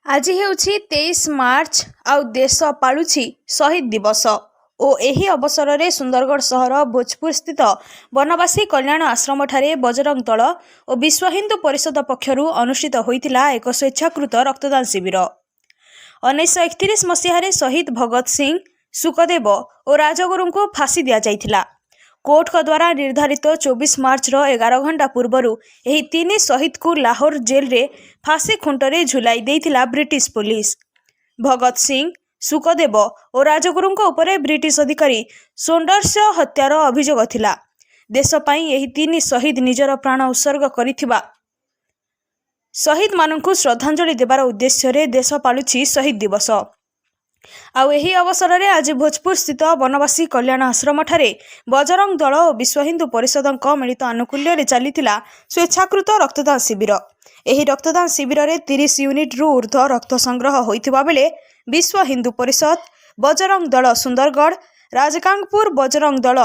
आज ହେଉଛି 23 ମାର୍ଚ୍ଚ ଆଉ ଦେଶ ପାଳୁଛି ଶହୀଦ ଦିବସ ଓ ଏହି ଅବସରରେ ସୁନ୍ଦରଗଡ଼ ସହର ଭୋଜପୁର ସ୍ଥିତ ବନବାସୀ କଲ୍ୟାଣ ଆଶ୍ରମଠାରେ ବଜରଙ୍ଗ ଦଳ ଓ ବିଶ୍ୱ ହିନ୍ଦୁ ପରିଷଦ ପକ୍ଷରୁ ଅନୁଷ୍ଠିତ ହୋଇଥିଲା ଏକ ସ୍ୱେଚ୍ଛାକୃତ ରକ୍ତଦାନ ଶିବିର। 1931 ମସିହାରେ ଶହୀଦ ଭଗତ ସିଂ, ସୁକଦେବ ଓ ରାଜଗୁରୁଙ୍କୁ ଫାଶୀ ଦିଆଯାଇଥିଲା। କୋର୍ଟଙ୍କ ଦ୍ୱାରା ନିର୍ଦ୍ଧାରିତ 24 ମାର୍ଚ୍ଚର 11 ଘଣ୍ଟା ପୂର୍ବରୁ ଏହି ତିନି ଶହୀଦଙ୍କୁ ଲାହୋର ଜେଲରେ ଫାଶୀ ଖୁଣ୍ଟରେ ଝୁଲାଇ ଦେଇଥିଲା ବ୍ରିଟିଶ ପୋଲିସ। ଭଗତ ସିଂ, ସୁକଦେବ ଓ ରାଜଗୁରୁଙ୍କ ଉପରେ ବ୍ରିଟିଶ ଅଧିକାରୀ ସୋଣ୍ଡର୍ସ ହତ୍ୟାର ଅଭିଯୋଗ ଥିଲା। ଦେଶ ପାଇଁ ଏହି ତିନି ଶହୀଦ ନିଜର ପ୍ରାଣ ଉତ୍ସର୍ଗ କରିଥିବା ଶହୀଦମାନଙ୍କୁ ଶ୍ରଦ୍ଧାଞ୍ଜଳି ଦେବାର ଉଦ୍ଦେଶ୍ୟରେ ଦେଶ ପାଳୁଛି ଶହୀଦ ଦିବସ। ଆଉ ଏହି ଅବସରରେ ଆଜି ଭୋଜପୁର ସ୍ଥିତ ବନବାସୀ କଲ୍ୟାଣ ଆଶ୍ରମଠାରେ ବଜରଙ୍ଗ ଦଳ ଓ ବିଶ୍ୱ ହିନ୍ଦୁ ପରିଷଦଙ୍କ ମିଳିତ ଆନୁକୂଲ୍ୟରେ ଚାଲିଥିଲା ସ୍ୱେଚ୍ଛାକୃତ ରକ୍ତଦାନ ଶିବିର। ଏହି ରକ୍ତଦାନ ଶିବିରରେ 30 ୟୁନିଟ୍ରୁ ଉର୍ଦ୍ଧ୍ୱ ରକ୍ତ ସଂଗ୍ରହ ହୋଇଥିବା ବେଳେ ବିଶ୍ୱ ହିନ୍ଦୁ ପରିଷଦ, ବଜରଙ୍ଗ ଦଳ ସୁନ୍ଦରଗଡ଼, ରାଜଗାଙ୍ଗପୁର ବଜରଙ୍ଗ ଦଳ,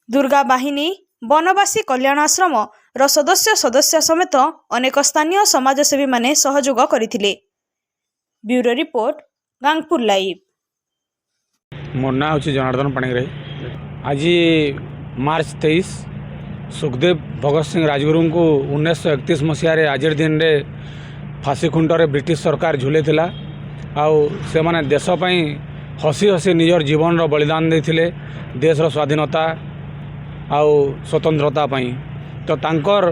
ଦୁର୍ଗା ବାହିନୀ, ବନବାସୀ କଲ୍ୟାଣ ଆଶ୍ରମର ସଦସ୍ୟ ସମେତ ଅନେକ ସ୍ଥାନୀୟ ସମାଜସେବୀମାନେ ସହଯୋଗ କରିଥିଲେ। Bureau report, Gangpur live. मोर ना हूँ जनार्दन पाणिग्राही। आज मार्च 23 सुखदेव भगत सिंह राजगुरु को 1931 मसीह आज दिन में फाशी खुंटर ब्रिटिश सरकार झुले से माने देशपाई हसी हसी निजर जीवन बलिदान देते देशर स्वाधीनता आउ स्वतंत्रता तो तांकर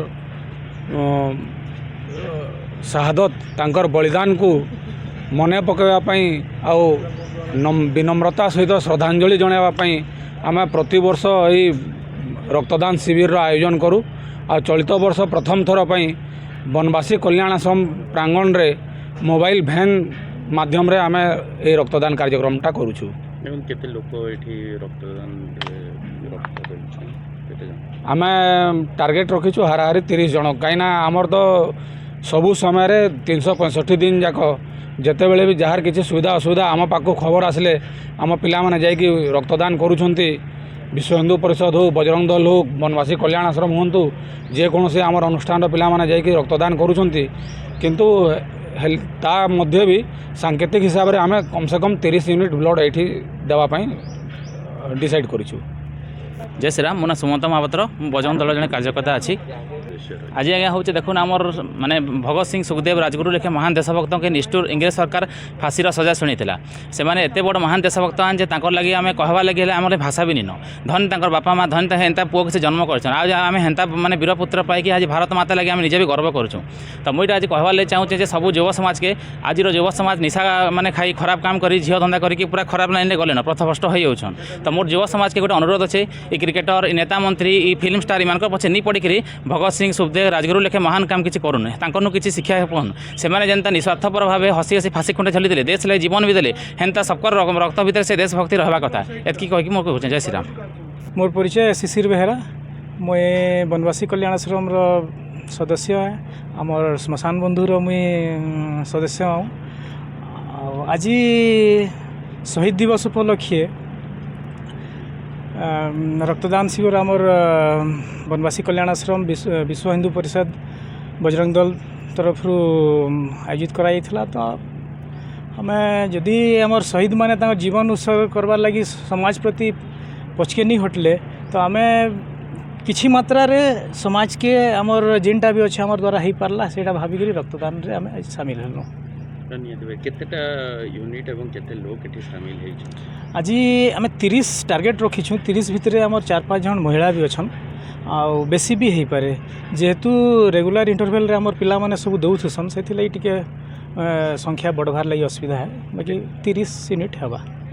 शहादत तांकर बलिदान को मने पकड़ापी आउ विनम्रता सहित श्रद्धांजलि जनावाई आम प्रति वर्ष यही रक्तदान शिविर आयोजन करूँ। आ चलित वर्ष प्रथम थर पर बनवासी कल्याण आश्रम प्रांगण रे मोबाइल भैन माध्यम रे आम ये रक्तदान कार्यक्रमटा करूँ। आम टार्गेट रखीचु हाराहारी 30 जन कहीं आमर तो सबू समय 365 दिन जाक जिते बड़े भी जार किसी सुविधा असुविधा आम पाक खबर आसले आम पिला माने जाइकी रक्तदान करुछंती। विश्व हिंदू परिषद हो, बजरंग दल हो, बनवासी कल्याण आश्रम हूँ जेकोसी आम अनुष्ठान पिला माने जाइकी रक्तदान करुछंती। किंतु ता मध्य भी सांकेतिक हिसाब से आम कम से कम 30 यूनिट ब्लड ये देवाई डिसाइड करूँ। जय श्रीराम। मो ना सुमंत महापात्र, बजरंग दल जड़े कार्यकर्ता अच्छी। आज आज्ञा हूँ देखुन आमर माने भगत सिंह, सुखदेव, राजगुरु लेखे महान देशभक्त के निष्ठुर इंग्रेज सरकार फाशीर सजा शुणीला। से एत बड़ महान देशभक्त आन जे लगे आम कहवा लगे आम भाषा भी निन धन तर बापा माँ धन हेन्ता पुओ किसी जन्म कर आम हेन्ता माने वीरपुत्र पाई आज भारत माता लगे आम निजे भी गर्व करूँ। तो मुझे आज कहवार चाहूँचे सब युव समाज के आज युव समाज निशा माने खाई खराब काम कर झील धंदा करके पूरा खराब लाइन में गले पथभ्रष्ट हो तो मोर युव समाज के गोटे अनुरोध अच्छे ये क्रिकेटर, नेता मंत्री, फिल्म स्टार इन पछे नहीं पड़ी भगत सिंह, सुखदेव, राजगुरु लेखे महान काम किसी करूने किसी शिक्षा पाऊन से जेनता निस्वार्थपर भाव हसी हसी फाशी खुंटे चली देश लगे जीवन भी देले हेन्ता सबकर रक्त भितर से देशभक्ति रहा कथा एतकी कहीकि मोर कहूँ। जय श्रीराम। मोर परिचय शिशिर बेहरा। मुझे बनवासी कल्याण आश्रम सदस्य है। आमर श्मशान बंधुर मुई सदस्य हूँ। आज शहीद दिवस उपलक्षे रक्तदान शिविर आमर बनवासी कल्याण आश्रम विश्व हिंदू परिषद बजरंग दल तरफ आयोजित कराइला। तो आम जदि आमर शहीद माने जीवन उत्सर्ग करवार लगी समाज प्रति पछके नहीं हटले तो आम किछि मात्रा रे समाज के आमर जेनटा भी अच्छे आमर द्वारा हो पार्ला से भाविक रक्तदान रे आम सामिल हलु। केतेटा यूनिट एवं केते लोग एठी शामिल है? आज आम 30 टार्गेट रखीछू। 30 भितर आम 4-5 जन महिला भी अच्छन आ बेसी भी हो पारे जेहेतु रेगुलर इंटरवल आमर पिला माने सब दौथसन से टिके संख्या बढ़वार लगी असुविधा है। बाकी 30 यूनिट हवा।